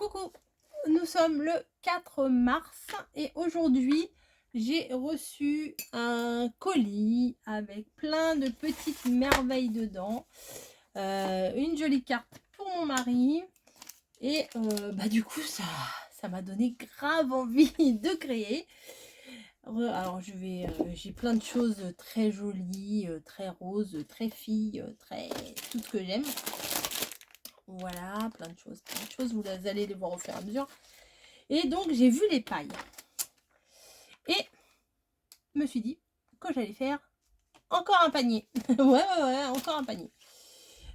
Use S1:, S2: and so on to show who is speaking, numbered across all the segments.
S1: Coucou, nous sommes le 4 mars et aujourd'hui j'ai reçu un colis avec plein de petites merveilles dedans, une jolie carte pour mon mari et du coup ça m'a donné grave envie de créer. Alors j'ai plein de choses très jolies, très roses, très filles, très tout ce que j'aime. Voilà, plein de choses, vous allez les voir au fur et à mesure. Et donc j'ai vu les pailles et me suis dit que j'allais faire encore un panier. ouais, encore un panier.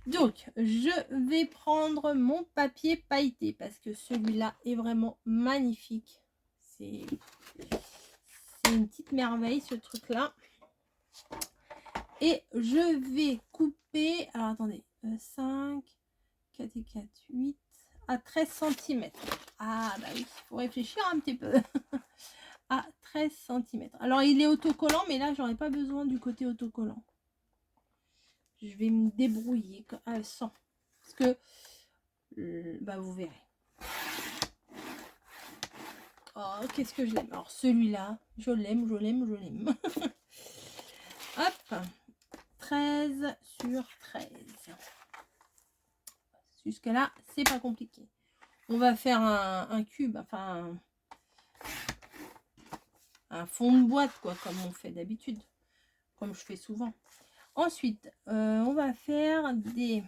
S1: Donc je vais prendre mon papier pailleté parce que celui-là est vraiment magnifique. C'est une petite merveille ce truc là. Et je vais couper, alors attendez, 5, 4 et 4, 8 à 13 cm. Ah bah oui, il faut réfléchir un petit peu. À 13 cm. Alors il est autocollant, mais là j'aurais pas besoin du côté autocollant. Je vais me débrouiller sans. Parce que vous verrez. Oh, qu'est-ce que je l'aime. Alors celui-là, je l'aime. Hop, 13 sur 13. Jusque là, c'est pas compliqué. On va faire un cube, enfin un fond de boîte, quoi, comme on fait d'habitude, comme je fais souvent. Ensuite, on va faire des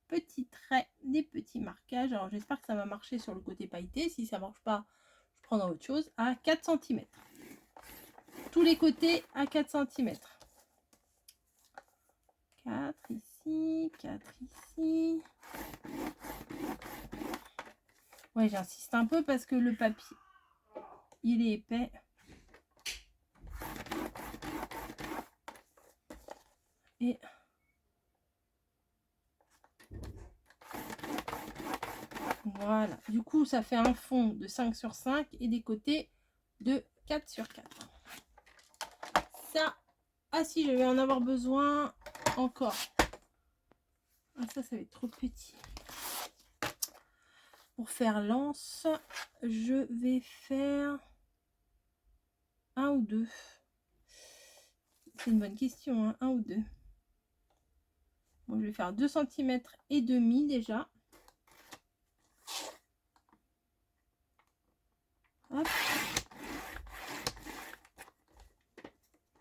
S1: petits traits, des petits marquages. Alors j'espère que ça va marcher sur le côté pailleté. Si ça marche pas, je prendrai autre chose. À 4 cm. Tous les côtés à 4 cm. 4 ici, 4 ici. Ouais, j'insiste un peu parce que le papier, il est épais. Et voilà. Du coup, ça fait un fond de 5 sur 5 et des côtés de 4 sur 4. Ça, ah si, je vais en avoir besoin encore. Ah, ça va être trop petit. Pour faire l'anse, je vais faire un ou deux. C'est une bonne question, hein, un ou deux. Bon, je vais faire 2 cm et demi déjà. Hop.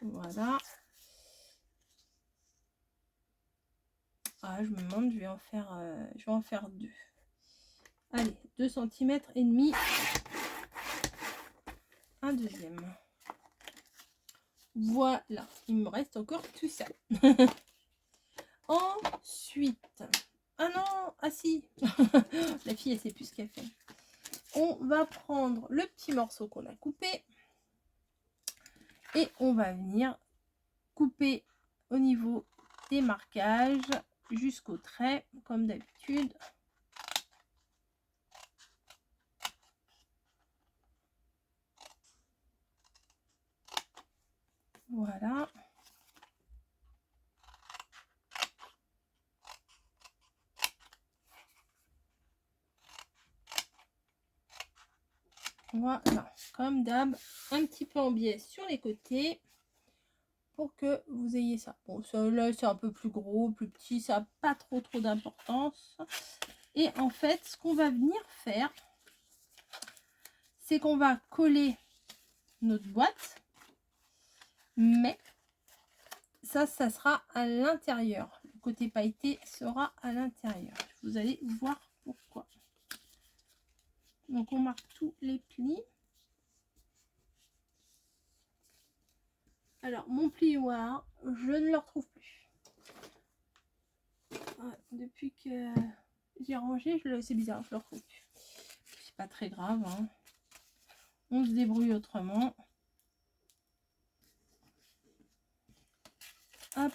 S1: Voilà. Ah, je me demande, je vais en faire deux. Allez, 2 cm et demi. Un deuxième. Voilà, il me reste encore tout ça. Ensuite, ah non, ah si, la fille elle sait plus ce qu'elle fait. On va prendre le petit morceau qu'on a coupé et on va venir couper au niveau des marquages jusqu'au trait comme d'habitude. Voilà. Voilà, comme d'hab, un petit peu en biais sur les côtés pour que vous ayez ça. Bon, celui-là c'est un peu plus gros, plus petit, ça n'a pas trop d'importance. Et en fait, ce qu'on va venir faire, c'est qu'on va coller notre boîte, mais ça sera à l'intérieur. Le côté pailleté sera à l'intérieur. Vous allez voir pourquoi. Donc on marque tous les plis. Alors mon plioir, je ne le retrouve plus. Ouais, depuis que j'ai rangé, c'est bizarre, je le retrouve plus. C'est pas très grave, hein. On se débrouille autrement. Hop.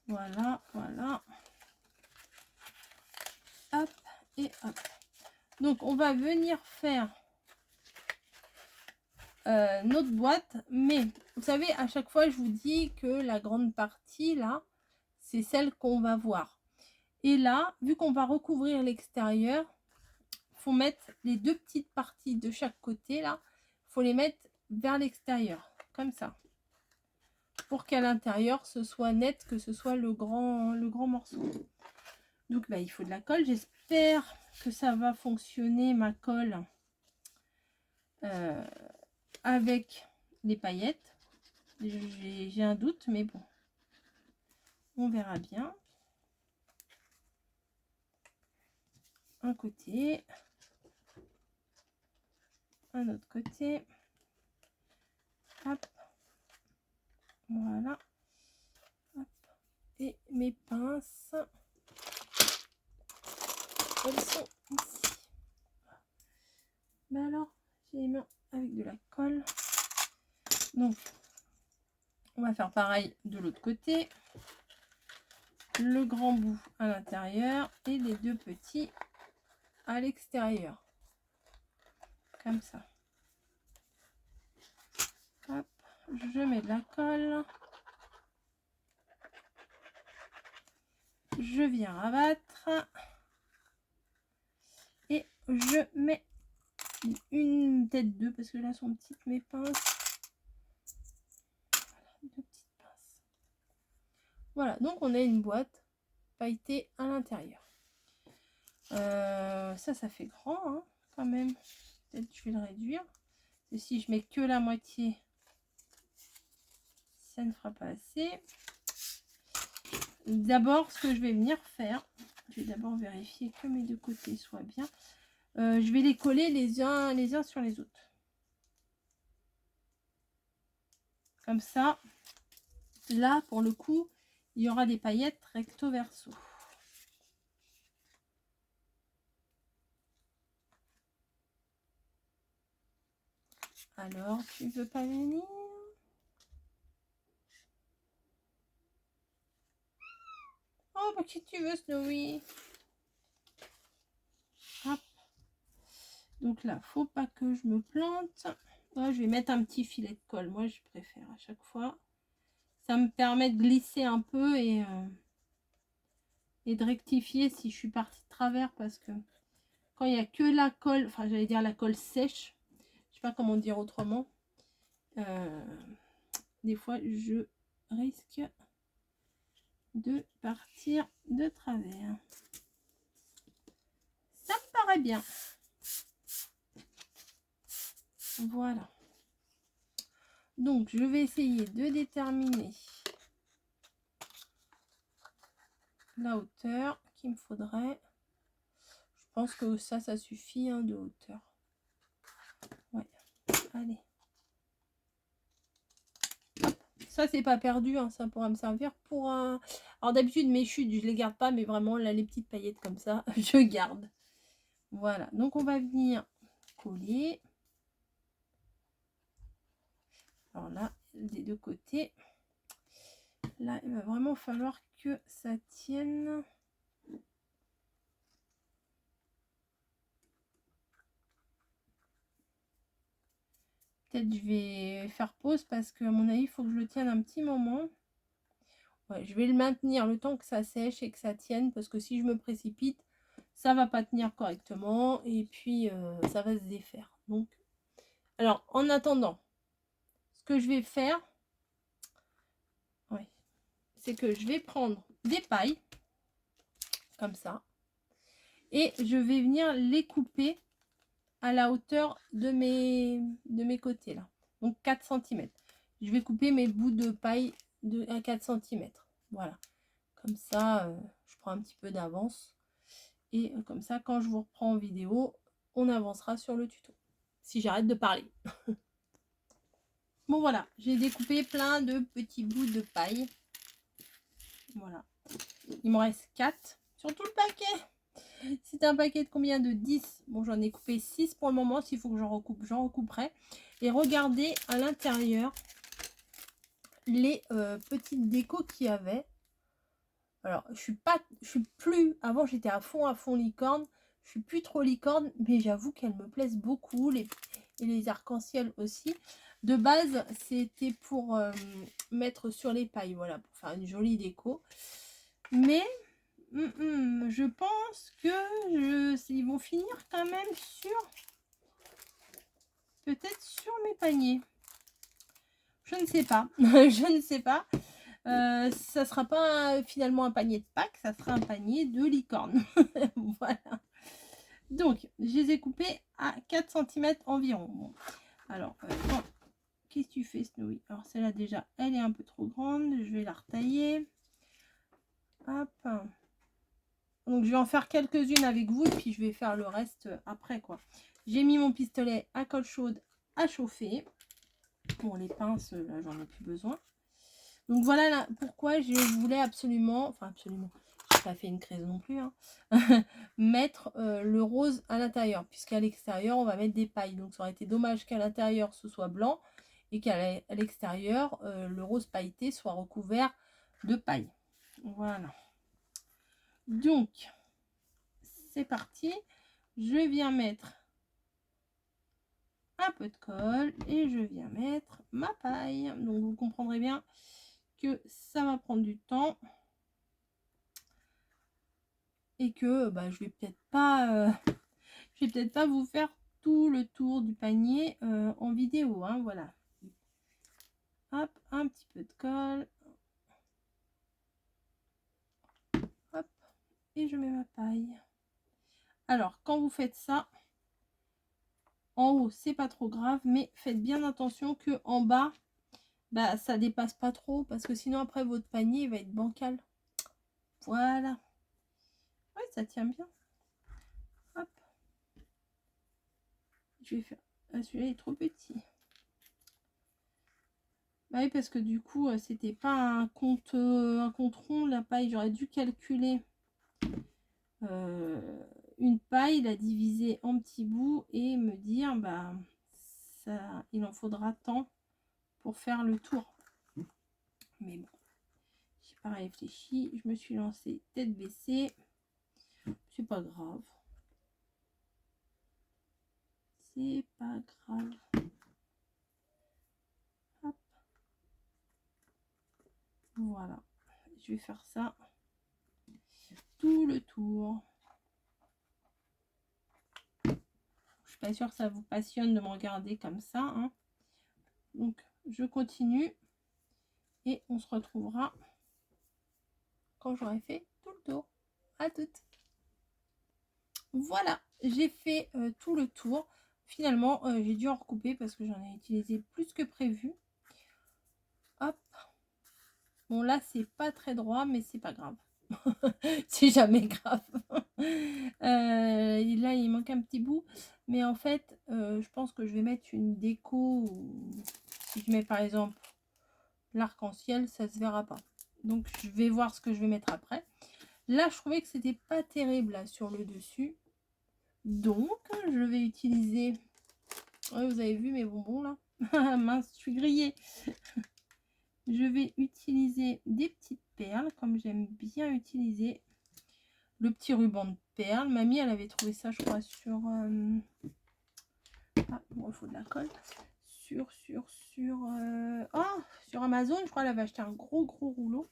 S1: Voilà, voilà. Hop et hop. Donc on va venir faire notre boîte, mais vous savez, à chaque fois je vous dis que la grande partie là, c'est celle qu'on va voir. Et là, vu qu'on va recouvrir l'extérieur, faut mettre les deux petites parties de chaque côté là, faut les mettre vers l'extérieur, comme ça, pour qu'à l'intérieur ce soit net, que ce soit le grand morceau. Donc il faut de la colle. J'espère que ça va fonctionner, ma colle, avec les paillettes. J'ai un doute, mais bon, on verra bien. Un côté, un autre côté. Hop. Voilà. Hop. Et mes pinces, elles sont ici. Mais alors, j'ai les mains avec de la colle. Donc, on va faire pareil de l'autre côté. Le grand bout à l'intérieur et les deux petits à l'extérieur. Comme ça. Hop, je mets de la colle. Je viens rabattre. Et je mets peut-être deux, parce que là sont petites mes pinces. Voilà, deux petites pinces. Voilà, donc on a une boîte pailletée à l'intérieur. Ça fait grand, hein, quand même. Peut-être je vais le réduire. Et si je mets que la moitié, ça ne fera pas assez. D'abord, ce que je vais venir faire, je vais d'abord vérifier que mes deux côtés soient bien. Je vais les coller les uns sur les autres. Comme ça, là, pour le coup, il y aura des paillettes recto verso. Alors, tu veux pas venir? Oh, bah, qui tu veux, Snowy? Hop. Donc là, faut pas que je me plante. Ouais, je vais mettre un petit filet de colle. Moi, je préfère à chaque fois. Ça me permet de glisser un peu et de rectifier si je suis partie de travers, parce que quand il n'y a que la colle, enfin, j'allais dire la colle sèche, je sais pas comment dire autrement, des fois, je risque de partir de travers. Ça me paraît bien. Voilà. Donc, je vais essayer de déterminer la hauteur qu'il me faudrait. Je pense que ça suffit, hein, de hauteur. Ouais, allez. Hop. Ça, c'est pas perdu, hein, ça pourra me servir pour un... Alors, d'habitude, mes chutes, je les garde pas, mais vraiment, là, les petites paillettes comme ça, je garde. Voilà, donc on va venir coller. Alors là, des deux côtés. Là, il va vraiment falloir que ça tienne. Peut-être je vais faire pause parce que à mon avis, il faut que je le tienne un petit moment. Ouais, je vais le maintenir le temps que ça sèche et que ça tienne, parce que si je me précipite, ça va pas tenir correctement et puis ça va se défaire. Donc, alors en attendant, ce que je vais faire, ouais, c'est que je vais prendre des pailles comme ça et je vais venir les couper à la hauteur de mes côtés là, donc 4 cm. Je vais couper mes bouts de paille à 4 cm. Voilà, comme ça je prends un petit peu d'avance et comme ça quand je vous reprends en vidéo, on avancera sur le tuto si j'arrête de parler. Bon voilà, j'ai découpé plein de petits bouts de paille. Voilà, il me reste 4 sur tout le paquet. C'est un paquet de combien? De 10. Bon, j'en ai coupé 6 pour le moment. S'il faut que j'en recoupe, j'en recouperai. Et regardez à l'intérieur les petites décos qu'il y avait. Alors, je suis plus... Avant, j'étais à fond licorne. Je suis plus trop licorne, mais j'avoue qu'elles me plaisent beaucoup. Et les arcs-en-ciel aussi. De base, c'était pour mettre sur les pailles. Voilà, pour faire une jolie déco. Mais je pense que ils vont finir quand même sur, peut-être sur mes paniers. Je ne sais pas. Je ne sais pas. Ça sera pas finalement un panier de Pâques, ça sera un panier de licorne. Voilà. Donc, je les ai coupés à 4 cm environ. Bon. Alors, qu'est-ce que tu fais, Snowy? Alors, celle-là, déjà, elle est un peu trop grande. Je vais la retailler. Hop. Donc, je vais en faire quelques-unes avec vous et puis je vais faire le reste après, quoi. J'ai mis mon pistolet à colle chaude à chauffer. Bon, les pinces, là, j'en ai plus besoin. Donc, voilà là, pourquoi je voulais absolument, enfin, absolument, je n'ai pas fait une crise non plus, hein, mettre le rose à l'intérieur, puisqu'à l'extérieur, on va mettre des pailles. Donc, ça aurait été dommage qu'à l'intérieur, ce soit blanc et qu'à l'extérieur, le rose pailleté soit recouvert de paille. Voilà. Donc, c'est parti. Je viens mettre un peu de colle et je viens mettre ma paille. Donc, vous comprendrez bien que ça va prendre du temps et que je vais peut-être pas vous faire tout le tour du panier en vidéo, hein, voilà. Hop, un petit peu de colle. Hop, et je mets ma paille. Alors, quand vous faites ça, en haut, c'est pas trop grave, mais faites bien attention que en bas, ça dépasse pas trop, parce que sinon, après, votre panier va être bancal. Voilà. Ouais, ça tient bien. Hop. Je vais faire... Ah, celui-là est trop petit. Bah oui, parce que du coup, c'était pas un compte rond, la paille. J'aurais dû calculer une paille, la diviser en petits bouts et me dire, ça, il en faudra tant pour faire le tour. Mais bon, j'ai pas réfléchi. Je me suis lancée tête baissée. C'est pas grave. C'est pas grave. Hop. Voilà. Je vais faire ça tout le tour. Je suis pas sûre que ça vous passionne de me regarder comme ça, hein. Donc, je continue et on se retrouvera quand j'aurai fait tout le tour. À toutes. Voilà, j'ai fait tout le tour. Finalement, j'ai dû en recouper parce que j'en ai utilisé plus que prévu. Hop. Bon, là, c'est pas très droit, mais c'est pas grave. C'est jamais grave. Là, il manque un petit bout. Mais en fait, je pense que je vais mettre une déco. Si je mets par exemple l'arc-en-ciel, ça se verra pas. Donc, je vais voir ce que je vais mettre après. Là, je trouvais que c'était pas terrible là, sur le dessus. Donc, je vais utiliser... Ouais, vous avez vu mes bonbons là. Mince, je suis grillée. Je vais utiliser des petites perles, comme j'aime bien utiliser le petit ruban de perles. Mamie, elle avait trouvé ça, je crois, sur... Ah, bon, il faut de la colle. Sur Amazon, je crois qu'elle avait acheté un gros rouleau.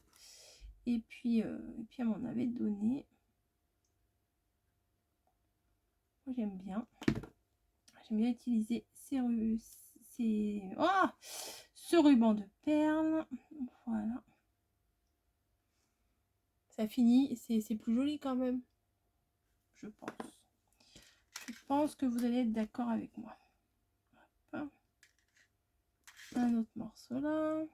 S1: Et puis elle m'en avait donné. Moi, j'aime bien. J'aime bien utiliser ce ruban de perles. Voilà. Ça finit. C'est plus joli quand même. Je pense. Je pense que vous allez être d'accord avec moi. Hop. Un autre morceau là.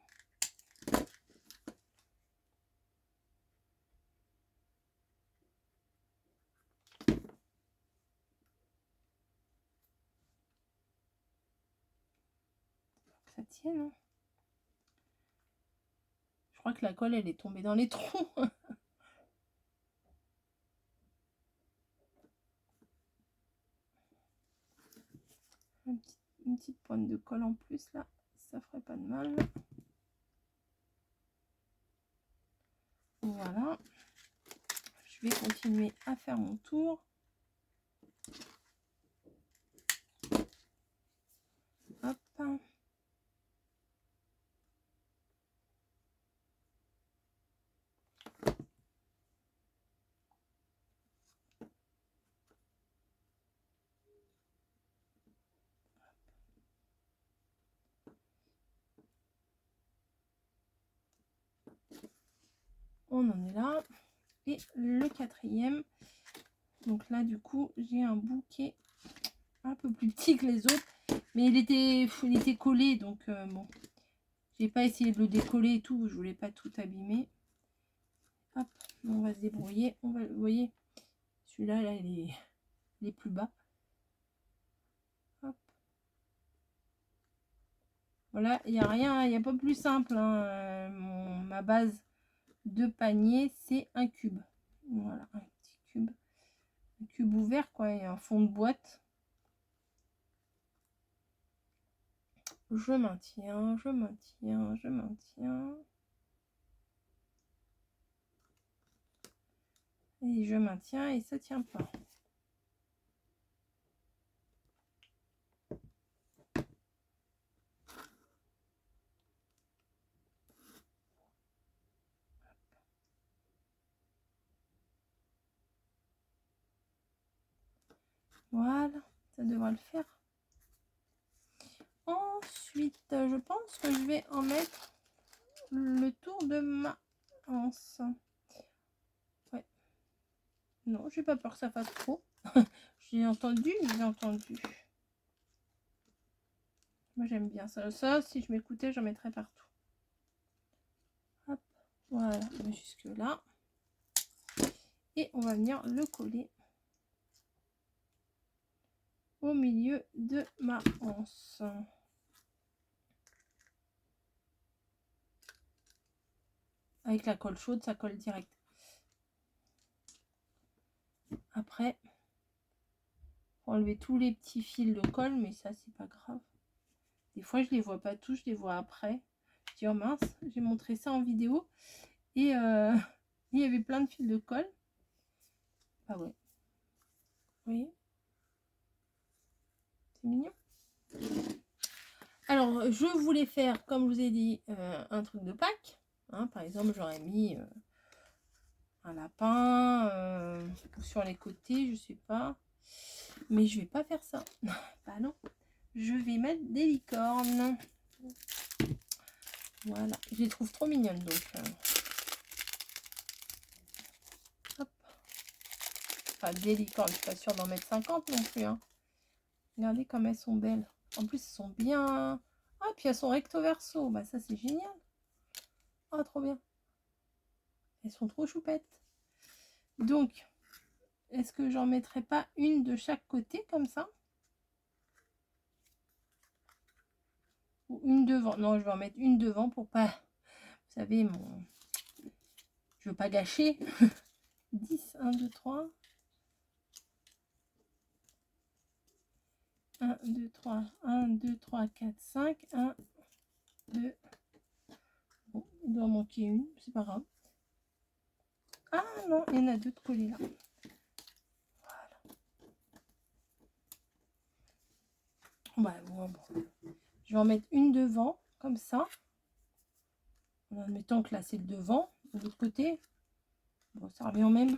S1: Ça tienne. Hein. Je crois que la colle, elle est tombée dans les trous. Une petite pointe de colle en plus là, ça ferait pas de mal. Voilà. Je vais continuer à faire mon tour. Hop. On en est là. Et le quatrième. Donc là, du coup, j'ai un bouquet un peu plus petit que les autres. Mais il était collé, donc bon. J'ai pas essayé de le décoller et tout. Je voulais pas tout abîmer. Hop, on va se débrouiller. On va, vous voyez, celui-là, là, il est plus bas. Hop. Voilà, il n'y a rien, il n'y a pas plus simple. Hein. Ma base de panier, c'est un cube. Voilà, un petit cube. Un cube ouvert, quoi, et un fond de boîte. Je maintiens, je maintiens, je maintiens. Et je maintiens et ça tient pas. Voilà, ça devrait le faire. Ensuite, je pense que je vais en mettre le tour de ma anse. Ouais. Non, j'ai pas peur que ça fasse trop. J'ai entendu, j'ai entendu. Moi, j'aime bien ça. Ça, si je m'écoutais, j'en mettrais partout. Hop, voilà, jusque là. Et on va venir le coller au milieu de ma anse. Avec la colle chaude, ça colle direct. Après, enlever tous les petits fils de colle, mais ça, c'est pas grave. Des fois, je les vois pas tous, je les vois après. Je dis, oh mince, j'ai montré ça en vidéo. Et il y avait plein de fils de colle. Ah ouais. Vous voyez? C'est mignon. Alors, je voulais faire, comme je vous ai dit, un truc de Pâques. Hein, par exemple, j'aurais mis un lapin sur les côtés, je sais pas. Mais je vais pas faire ça. Bah non. Je vais mettre des licornes. Voilà. Je les trouve trop mignonnes, donc. Hop. Enfin, des licornes, je suis pas sûre d'en mettre 50 non plus. Hein. Regardez comme elles sont belles. En plus, elles sont bien... Ah, puis elles sont recto verso. Bah ça, c'est génial. Ah, trop bien. Elles sont trop choupettes. Donc, est-ce que j'en mettrai pas une de chaque côté, comme ça? Ou une devant? Non, je vais en mettre une devant pour pas... Vous savez, mon... Je veux pas gâcher. 10, 1, 2, 3. 1, 2, 3. 1, 2, 3, 4, 5. 1, 2. Bon, il doit manquer une. C'est pas grave. Ah non, il y en a deux de collés là. Voilà. Bon. Je vais en mettre une devant, comme ça. En admettant que là, c'est le devant. De l'autre côté, bon, ça revient au même.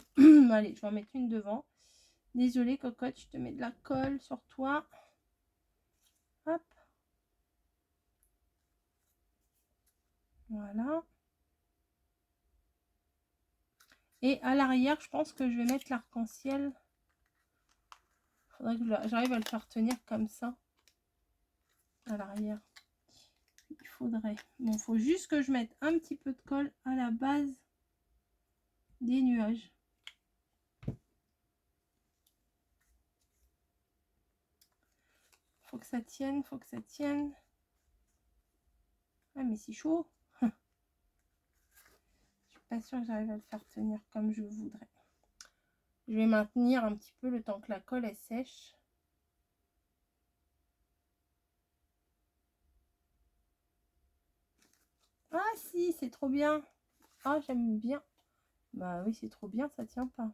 S1: Allez, je vais en mettre une devant. Désolée, cocotte, je te mets de la colle sur toi. Hop. Voilà. Et à l'arrière, je pense que je vais mettre l'arc-en-ciel. Il faudrait que j'arrive à le faire tenir comme ça. À l'arrière. Il faudrait. Bon, il faut juste que je mette un petit peu de colle à la base des nuages. Faut que ça tienne, faut que ça tienne. Ah, mais c'est chaud. Je suis pas sûre que j'arrive à le faire tenir comme je voudrais. Je vais maintenir un petit peu le temps que la colle est sèche. Ah si, c'est trop bien. Ah, j'aime bien. Bah oui, c'est trop bien, ça tient pas.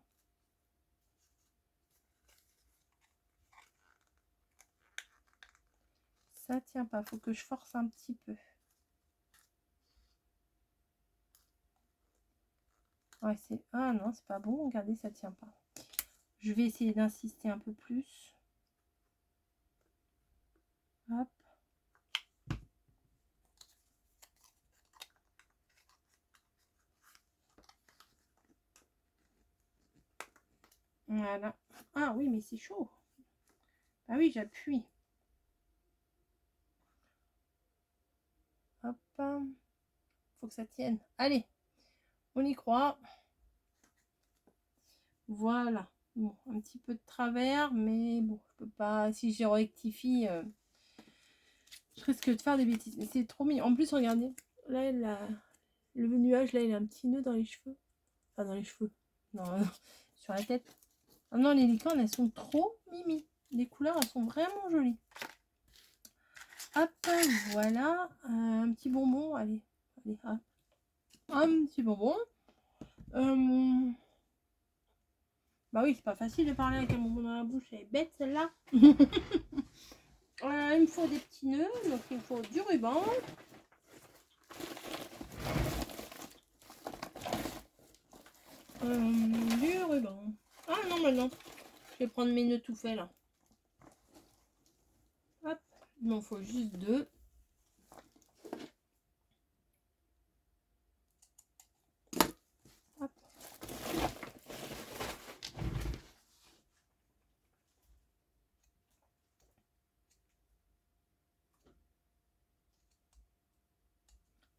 S1: Ça tient pas, faut que je force un petit peu. Ouais, c'est... Ah non, c'est pas bon, regardez, ça tient pas. Je vais essayer d'insister un peu plus. Hop. Voilà. Ah oui, mais c'est chaud. Ah oui, j'appuie. Hop. Faut que ça tienne. Allez, on y croit. Voilà. Bon, un petit peu de travers, mais bon, je peux pas. Si je rectifie, je risque de faire des bêtises. Mais c'est trop mignon. En plus, regardez. Là, le nuage, là, il a un petit nœud dans les cheveux. Enfin, dans les cheveux. Non, sur la tête. Ah non, les licornes, elles sont trop mimi. Les couleurs, elles sont vraiment jolies. Hop, voilà. Un petit bonbon. Allez, allez, hop. Un petit bonbon. Bah oui, c'est pas facile de parler avec un bonbon dans la bouche. Elle est bête, celle-là. Il me faut des petits nœuds. Donc, il me faut du ruban. Du ruban. Ah non, mais non. Je vais prendre mes nœuds tout faits, là. Hop. Il m'en faut juste 2. Hop.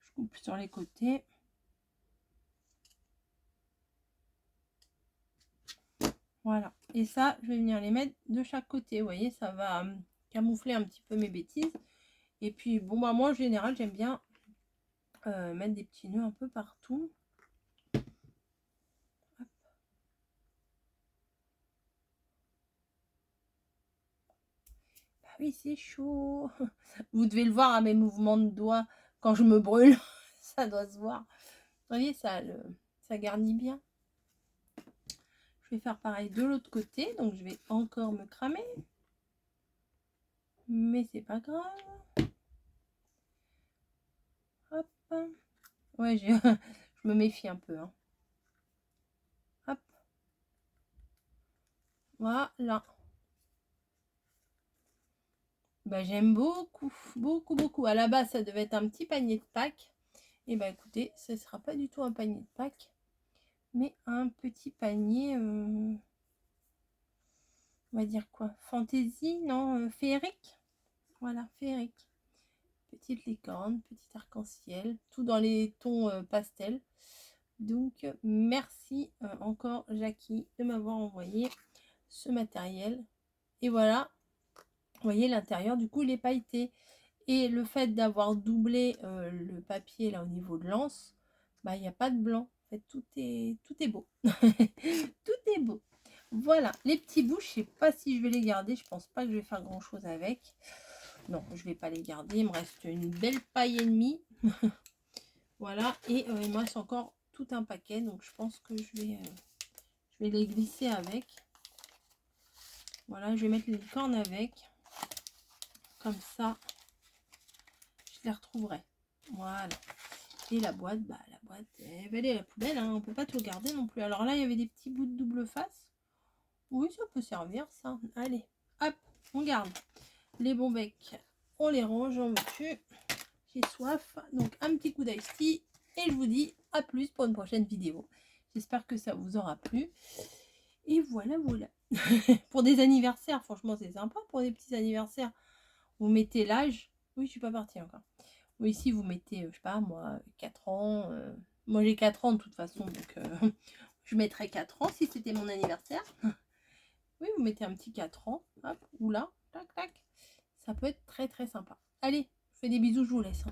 S1: Je coupe sur les côtés. Voilà. Et ça, je vais venir les mettre de chaque côté. Vous voyez, ça va camoufler un petit peu mes bêtises. Et puis, bon, bah moi, en général, j'aime bien mettre des petits nœuds un peu partout. Hop. Bah oui, c'est chaud. Vous devez le voir à mes mouvements de doigts quand je me brûle. Ça doit se voir. Vous voyez, ça garnit bien. Je vais faire pareil de l'autre côté. Donc, je vais encore me cramer. Mais c'est pas grave. Hop. Ouais, je me méfie un peu. Hein. Hop. Voilà. Bah, j'aime beaucoup, beaucoup, beaucoup. À la base, ça devait être un petit panier de Pâques. Et bah écoutez, ce ne sera pas du tout un panier de Pâques, mais un petit panier, on va dire quoi, fantaisie, non, féerique. Voilà, féerique. Petite licorne, petit arc-en-ciel, tout dans les tons pastels. Donc, merci encore, Jackie, de m'avoir envoyé ce matériel. Et voilà, vous voyez, l'intérieur, du coup, il est pailleté. Et le fait d'avoir doublé le papier là au niveau de l'anse, bah il n'y a pas de blanc. En fait, tout est beau. Tout est beau. Voilà, les petits bouts, je sais pas si je vais les garder. Je pense pas que je vais faire grand chose avec. Non, je vais pas les garder. Il me reste une belle paille et demie. Voilà, et il me reste encore tout un paquet. Donc je pense que je vais les glisser avec. Voilà, je vais mettre les cornes avec. Comme ça, je les retrouverai. Voilà. Et la boîte, bah la boîte, elle va aller à la poubelle, hein. On peut pas tout garder non plus. Alors là, il y avait des petits bouts de double face. Oui, ça peut servir ça. Allez, hop, on garde. Les bons becs, on les range, on dessus. J'ai soif, donc un petit coup d'ice tea. Et je vous dis à plus pour une prochaine vidéo. J'espère que ça vous aura plu. Et voilà, voilà. Pour des anniversaires, franchement, c'est sympa pour des petits anniversaires. Vous mettez l'âge. Oui, je suis pas partie encore. Oui, ici, vous mettez, je sais pas, moi, 4 ans. Moi, j'ai 4 ans de toute façon, donc je mettrais 4 ans si c'était mon anniversaire. Oui, vous mettez un petit 4 ans, hop, ou là, tac, tac. Ça peut être très, très sympa. Allez, je fais des bisous, je vous laisse.